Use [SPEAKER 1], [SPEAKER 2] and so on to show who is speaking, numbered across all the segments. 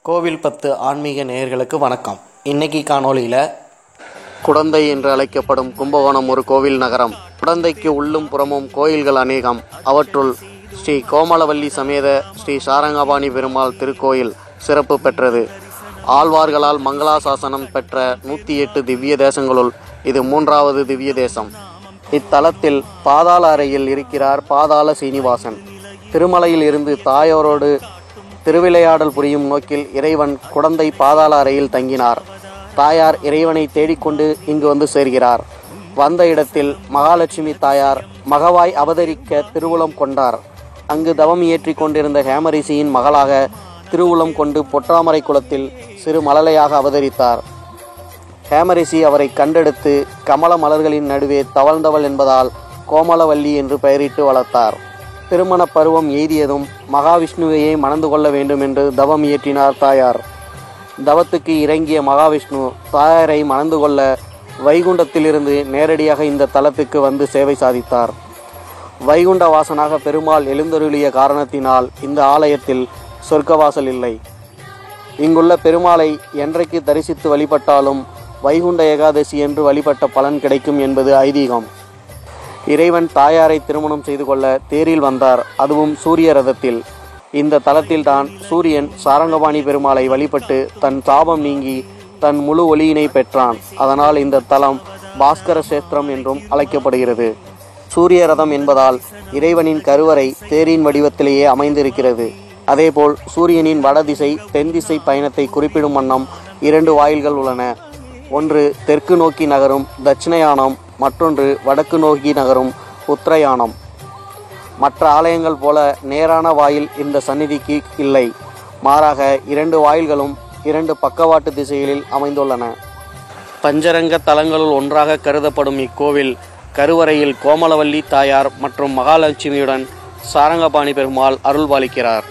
[SPEAKER 1] கோவில் 10 ஆன்மீக நேயர்களுக்கு வணக்கம். இன்னைக்கு காணொளியில் குடந்தை என்று அழைக்கப்படும் கும்பகோணம் ஒரு கோவில் நகரம். குடந்தைக்கு உள்ளும் புறமும் கோயில்கள் அநேகம். அவற்றுள் ஸ்ரீ கோமலவல்லி சமேத ஸ்ரீ சாரங்கபாணி பெருமாள் திருக்கோயில் சிறப்பு பெற்றது. ஆழ்வார்களால் மங்களாசாசனம் பெற்ற 108 திவ்ய தேசங்களுள் இது 3வது திவ்ய தேசம். இத்தலத்தில் பாதாள அறையில் இருக்கிறார் பாதாள சீனிவாசன். திருமலையில் இருந்து தாயோரோடு திருவிளையாடல் புரியும் நோக்கில் இறைவன் குடந்தை பாதாள அறையில் தங்கினார். தாயார் இறைவனை தேடிக்கொண்டு இங்கு வந்து சேர்கிறார். வந்த இடத்தில் மகாலட்சுமி தாயார் மகவாய் அவதரிக்க திருவுளம் கொண்டார். அங்கு தவம் இயற்றி கொண்டிருந்த ஹேமரிஷியின் மகளாக திருவுளம் கொண்டு பொற்றாமரை குளத்தில் சிறு மழலையாக அவதரித்தார். ஹேமரிஷி அவரை கண்டெடுத்து கமல மலர்களின் நடுவே தவழ்ந்தவள் என்பதால் கோமலவல்லி என்று பெயரிட்டு வளர்த்தார். திருமண பருவம் எய்தியதும் மகாவிஷ்ணுவையே மணந்து கொள்ள வேண்டும் என்று தவம் இயற்றினார் தாயார். தவத்துக்கு இறங்கிய மகாவிஷ்ணு தாயாரை மணந்து கொள்ள வைகுண்டத்திலிருந்து நேரடியாக இந்த தலத்துக்கு வந்து சேவை சாதித்தார். வைகுண்ட வாசனாக பெருமாள் எழுந்தருளிய காரணத்தினால் இந்த ஆலயத்தில் சொர்க்கவாசல் இல்லை. இங்குள்ள பெருமாளை என்றைக்கு தரிசித்து வழிபட்டாலும் வைகுண்ட ஏகாதசி என்று வழிபட்ட பலன் கிடைக்கும் என்பது ஐதீகம். இறைவன் தாயாரை திருமணம் செய்து கொள்ள தேரில் வந்தார், அதுவும் சூரிய ரதத்தில். இந்த தலத்தில்தான் சூரியன் சாரங்கபாணி பெருமாளை வழிபட்டு தன் தாபம் நீங்கி தன் முழு ஒளியினை பெற்றான். அதனால் இந்த தலம் பாஸ்கர சேத்திரம் என்றும் அழைக்கப்படுகிறது. சூரிய ரதம் என்பதால் இறைவனின் கருவறை தேரின் வடிவத்திலேயே அமைந்திருக்கிறது. அதேபோல் சூரியனின் வடதிசை தென் திசை பயணத்தை குறிப்பிடும் வண்ணம் 2 வாயில்கள் உள்ளன. ஒன்று தெற்கு நோக்கி நகரும் தட்சிணயானம், மற்றொன்று வடக்கு நோக்கி நகரும் உத்தரயானம். மற்ற ஆலயங்கள் போல நேரான வாயில் இந்த சந்நிதிக்கு இல்லை. மாறாக 2 வாயில்களும் 2 பக்கவாட்டு திசைகளில் அமைந்துள்ளன. பஞ்சரங்க தலங்களுள் ஒன்றாக கருதப்படும் இக்கோவில் கருவறையில் கோமலவல்லி தாயார் மற்றும் மகாலட்சுமியுடன் சாரங்கபாணி பெருமாள் அருள்பாலிக்கிறார்.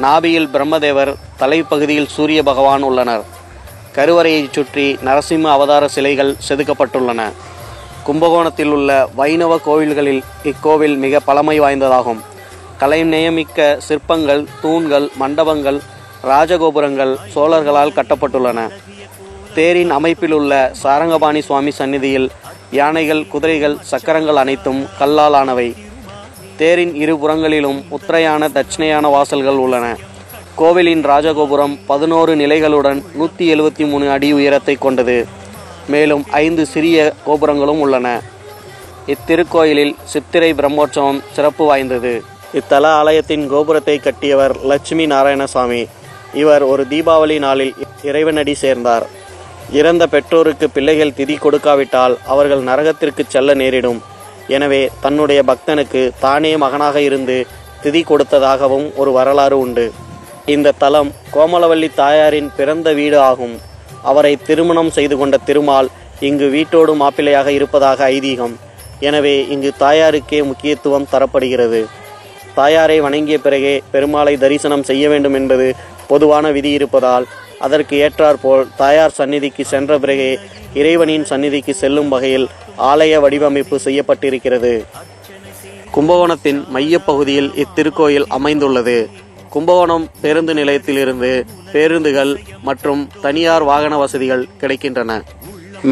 [SPEAKER 1] நாபியில் பிரம்மதேவர், தலைப்பகுதியில் சூரிய பகவான் உள்ளனர். கருவறையை சுற்றி நரசிம்ம அவதார சிலைகள் செதுக்கப்பட்டுள்ளன. கும்பகோணத்தில் உள்ள வைணவ கோவில்களில் இக்கோவில் மிக பழமை வாய்ந்ததாகும். கலை நியமிக்க சிற்பங்கள், தூண்கள், மண்டபங்கள், ராஜகோபுரங்கள் சோழர்களால் கட்டப்பட்டுள்ளன. தேரின் அமைப்பில் உள்ள சாரங்கபாணி சுவாமி சந்நிதியில் யானைகள், குதிரைகள், சக்கரங்கள் அனைத்தும் கல்லால் ஆனவை. தேரின் இருபுறங்களிலும் உத்தரையான தட்சிணையான வாசல்கள் உள்ளன. கோவிலின் ராஜகோபுரம் 11 நிலைகளுடன் 173 அடி உயரத்தை கொண்டது. மேலும் 5 சிறிய கோபுரங்களும் உள்ளன. இத்திருக்கோயிலில் சித்திரை பிரம்மோற்சவம் சிறப்பு வாய்ந்தது. இத்தல ஆலயத்தின் கோபுரத்தை கட்டியவர் லட்சுமி நாராயணசாமி. இவர் ஒரு தீபாவளி நாளில் இறைவனடி சேர்ந்தார். இறந்த பெற்றோருக்கு பிள்ளைகள் திதி கொடுக்காவிட்டால் அவர்கள் நரகத்திற்கு செல்ல நேரிடும். எனவே தன்னுடைய பக்தனுக்கு தானே மகனாக இருந்து திதி கொடுத்ததாகவும் ஒரு வரலாறு உண்டு. இந்த தலம் கோமலவல்லி தாயாரின் பிறந்த வீடு ஆகும். அவரை திருமணம் செய்து கொண்ட திருமால் இங்கு வீட்டோடு மாப்பிள்ளையாக இருப்பதாக ஐதீகம். எனவே இங்கு தாயாருக்கே முக்கியத்துவம் தரப்படுகிறது. தாயாரை வணங்கிய பிறகே பெருமாளை தரிசனம் செய்ய வேண்டும் என்பது பொதுவான விதி இருப்பதால் அதற்கு ஏற்றாற்போல் தாயார் சந்நிதிக்கு சென்ற பிறகே இறைவனின் சந்நிதிக்கு செல்லும் வகையில் ஆலய வடிவமைப்பு செய்யப்பட்டிருக்கிறது. கும்பகோணத்தின் மையப்பகுதியில் இத்திருக்கோயில் அமைந்துள்ளது. கும்பகோணம் பேருந்து நிலையத்திலிருந்து பேருந்துகள் மற்றும் தனியார் வாகன வசதிகள் கிடைக்கின்றன.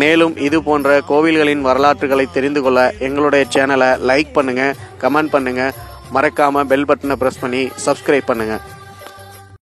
[SPEAKER 1] மேலும் இது போன்ற கோவில்களின் வரலாற்றுகளை தெரிந்து கொள்ள எங்களுடைய சேனலை லைக் பண்ணுங்க, கமெண்ட் பண்ணுங்க, மறக்காம பெல் பட்டனை பிரஸ் பண்ணி சப்ஸ்கிரைப் பண்ணுங்க.